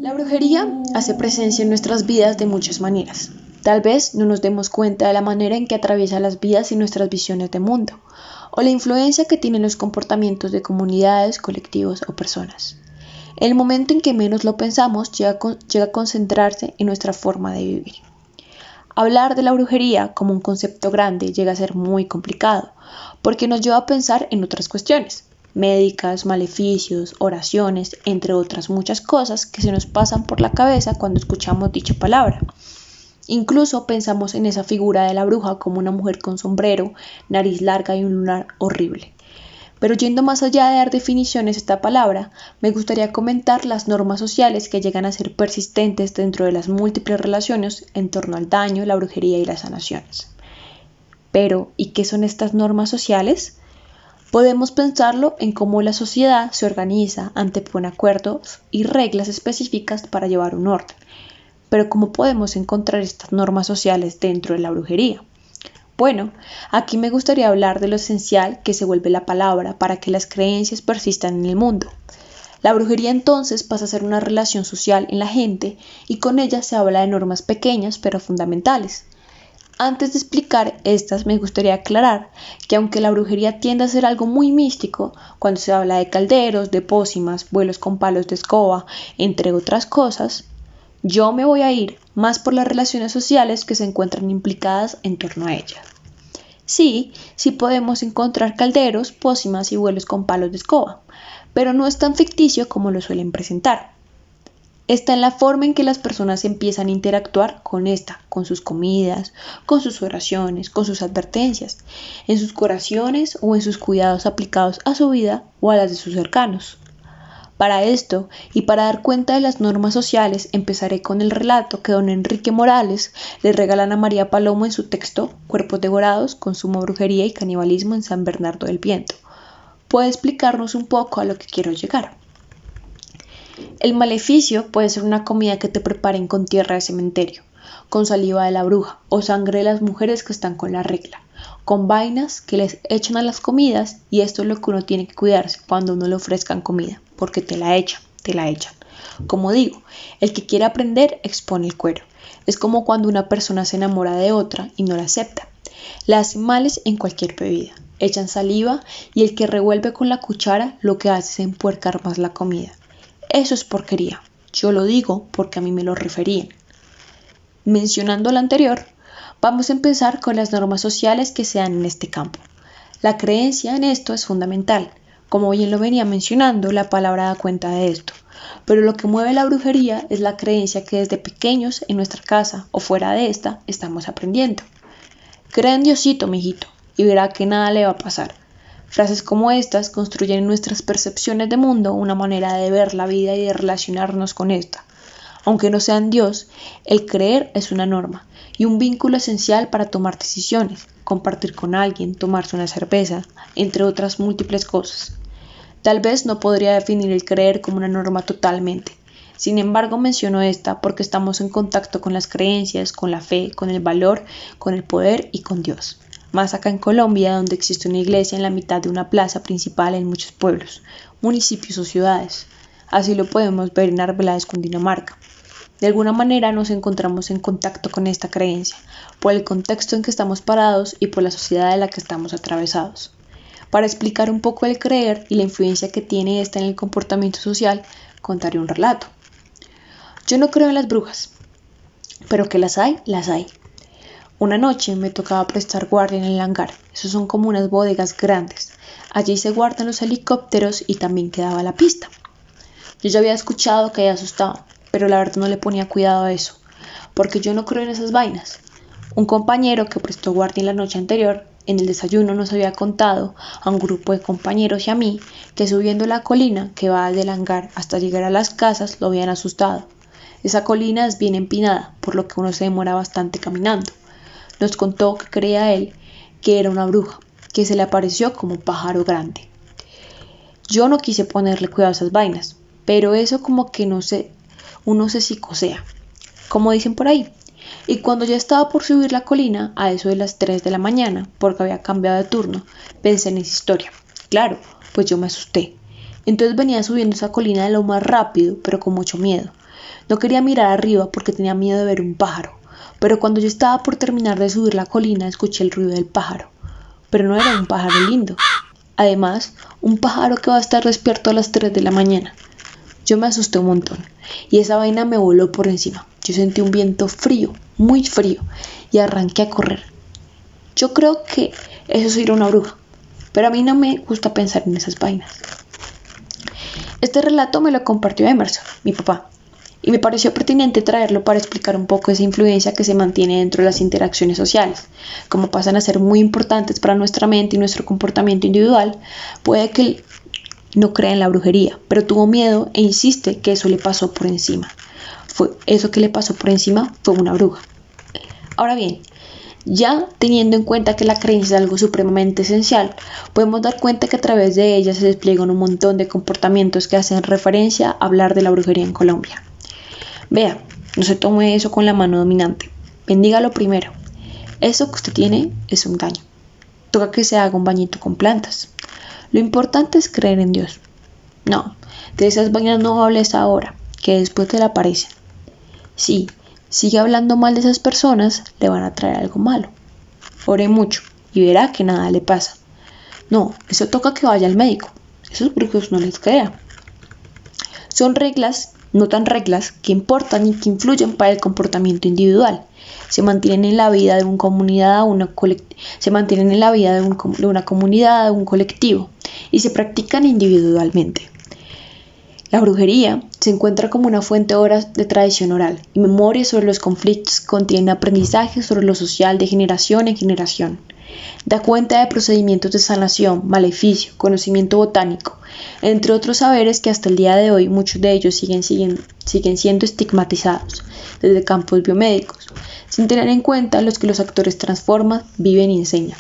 La brujería hace presencia en nuestras vidas de muchas maneras. Tal vez no nos demos cuenta de la manera en que atraviesa las vidas y nuestras visiones de mundo, o la influencia que tienen los comportamientos de comunidades, colectivos o personas. El momento en que menos lo pensamos llega a concentrarse en nuestra forma de vivir. Hablar de la brujería como un concepto grande llega a ser muy complicado, porque nos lleva a pensar en otras cuestiones, médicas, maleficios, oraciones, entre otras muchas cosas que se nos pasan por la cabeza cuando escuchamos dicha palabra. Incluso pensamos en esa figura de la bruja como una mujer con sombrero, nariz larga y un lunar horrible. Pero yendo más allá de dar definiciones a esta palabra, me gustaría comentar las normas sociales que llegan a ser persistentes dentro de las múltiples relaciones en torno al daño, la brujería y las sanaciones. Pero, ¿y qué son estas normas sociales? Podemos pensarlo en cómo la sociedad se organiza, antepone acuerdos y reglas específicas para llevar un orden. Pero ¿cómo podemos encontrar estas normas sociales dentro de la brujería? Bueno, aquí me gustaría hablar de lo esencial que se vuelve la palabra para que las creencias persistan en el mundo. La brujería entonces pasa a ser una relación social en la gente y con ella se habla de normas pequeñas pero fundamentales. Antes de explicar estas, me gustaría aclarar que aunque la brujería tiende a ser algo muy místico, cuando se habla de calderos, de pócimas, vuelos con palos de escoba, entre otras cosas, yo me voy a ir más por las relaciones sociales que se encuentran implicadas en torno a ella. Sí podemos encontrar calderos, pócimas y vuelos con palos de escoba, pero no es tan ficticio como lo suelen presentar. Está en la forma en que las personas empiezan a interactuar con sus comidas, con sus oraciones, con sus advertencias, en sus curaciones o en sus cuidados aplicados a su vida o a las de sus cercanos. Para esto, y para dar cuenta de las normas sociales, empezaré con el relato que don Enrique Morales le regalan a María Palomo en su texto Cuerpos devorados, consumo, brujería y canibalismo en San Bernardo del Viento. Puede explicarnos un poco a lo que quiero llegar. El maleficio puede ser una comida que te preparen con tierra de cementerio, con saliva de la bruja o sangre de las mujeres que están con la regla, con vainas que les echan a las comidas, y esto es lo que uno tiene que cuidarse cuando uno le ofrezcan comida, porque te la echan. Como digo, el que quiere aprender expone el cuero. Es como cuando una persona se enamora de otra y no la acepta. Le hacen males en cualquier bebida, echan saliva y el que revuelve con la cuchara lo que hace es empuercar más la comida. Eso es porquería. Yo lo digo porque a mí me lo referían. Mencionando lo anterior, vamos a empezar con las normas sociales que se dan en este campo. La creencia en esto es fundamental. Como bien lo venía mencionando, la palabra da cuenta de esto. Pero lo que mueve la brujería es la creencia que desde pequeños en nuestra casa o fuera de esta estamos aprendiendo. Crea en Diosito, mijito, y verá que nada le va a pasar. Frases como estas construyen en nuestras percepciones de mundo una manera de ver la vida y de relacionarnos con esta. Aunque no sea en Dios, el creer es una norma y un vínculo esencial para tomar decisiones, compartir con alguien, tomarse una cerveza, entre otras múltiples cosas. Tal vez no podría definir el creer como una norma totalmente. Sin embargo, menciono esta porque estamos en contacto con las creencias, con la fe, con el valor, con el poder y con Dios. Más acá en Colombia, donde existe una iglesia en la mitad de una plaza principal en muchos pueblos, municipios o ciudades. Así lo podemos ver en Arbeláez, Cundinamarca. De alguna manera nos encontramos en contacto con esta creencia, por el contexto en que estamos parados y por la sociedad de la que estamos atravesados. Para explicar un poco el creer y la influencia que tiene esta en el comportamiento social, contaré un relato. Yo no creo en las brujas, pero que las hay, las hay. Una noche me tocaba prestar guardia en el hangar. Esos son como unas bodegas grandes. Allí se guardan los helicópteros y también quedaba la pista. Yo ya había escuchado que ahí asustaban, pero la verdad no le ponía cuidado a eso, porque yo no creo en esas vainas. Un compañero que prestó guardia en la noche anterior, en el desayuno nos había contado a un grupo de compañeros y a mí que subiendo la colina que va desde el hangar hasta llegar a las casas lo habían asustado. Esa colina es bien empinada, por lo que uno se demora bastante caminando. Nos contó que creía él que era una bruja, que se le apareció como un pájaro grande. Yo no quise ponerle cuidado a esas vainas, pero eso como que uno se psicosea, como dicen por ahí. Y cuando ya estaba por subir la colina, a eso de las 3 de la mañana, porque había cambiado de turno, pensé en esa historia. Claro, pues yo me asusté. Entonces venía subiendo esa colina de lo más rápido, pero con mucho miedo. No quería mirar arriba porque tenía miedo de ver un pájaro, pero cuando yo estaba por terminar de subir la colina escuché el ruido del pájaro, pero no era un pájaro lindo. Además, un pájaro que va a estar despierto a las 3 de la mañana. Yo me asusté un montón y esa vaina me voló por encima. Yo sentí un viento frío, muy frío, y arranqué a correr. Yo creo que eso es ir a una bruja, pero a mí no me gusta pensar en esas vainas. Este relato me lo compartió Emerson, mi papá, y me pareció pertinente traerlo para explicar un poco esa influencia que se mantiene dentro de las interacciones sociales. Como pasan a ser muy importantes para nuestra mente y nuestro comportamiento individual, puede que él no crea en la brujería, pero tuvo miedo e insiste que eso le pasó por encima. Eso que le pasó por encima fue una bruja. Ahora bien, ya teniendo en cuenta que la creencia es algo supremamente esencial, podemos dar cuenta que a través de ella se despliegan un montón de comportamientos que hacen referencia a hablar de la brujería en Colombia. Vea, no se tome eso con la mano dominante. Bendígalo primero. Eso que usted tiene es un daño. Toca que se haga un bañito con plantas. Lo importante es creer en Dios. No, de esas vainas no hables ahora, que después te la aparecen. Sí, sigue hablando mal de esas personas, le van a traer algo malo. Ore mucho y verá que nada le pasa. No, eso toca que vaya al médico. Esos brujos no les crea. Son reglas, no tan reglas, que importan y que influyen para el comportamiento individual. Se mantienen en la vida de una comunidad, se mantienen en la vida de una comunidad, de un colectivo, y se practican individualmente. La brujería se encuentra como una fuente de horas de tradición oral y memoria sobre los conflictos, contiene aprendizaje sobre lo social de generación en generación. Da cuenta de procedimientos de sanación, maleficio, conocimiento botánico, entre otros saberes que hasta el día de hoy muchos de ellos siguen siendo estigmatizados desde campos biomédicos, sin tener en cuenta los que los actores transforman, viven y enseñan,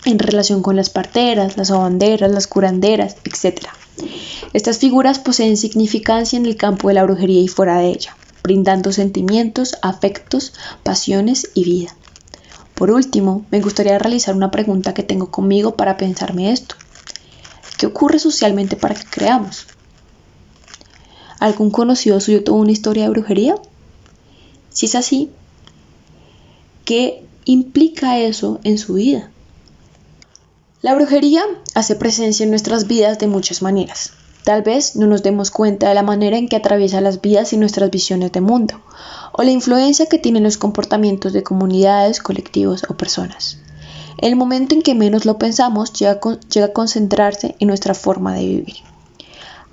en relación con las parteras, las lavanderas, las curanderas, etc. Estas figuras poseen significancia en el campo de la brujería y fuera de ella, brindando sentimientos, afectos, pasiones y vida. Por último, me gustaría realizar una pregunta que tengo conmigo para pensarme esto. ¿Qué ocurre socialmente para que creamos? ¿Algún conocido suyo tuvo una historia de brujería? Si es así, ¿qué implica eso en su vida? La brujería hace presencia en nuestras vidas de muchas maneras. Tal vez no nos demos cuenta de la manera en que atraviesa las vidas y nuestras visiones de mundo, o la influencia que tienen los comportamientos de comunidades, colectivos o personas. En el momento en que menos lo pensamos, llega a concentrarse en nuestra forma de vivir.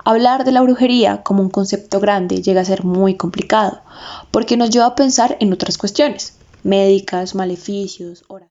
Hablar de la brujería como un concepto grande llega a ser muy complicado, porque nos lleva a pensar en otras cuestiones, médicas, maleficios,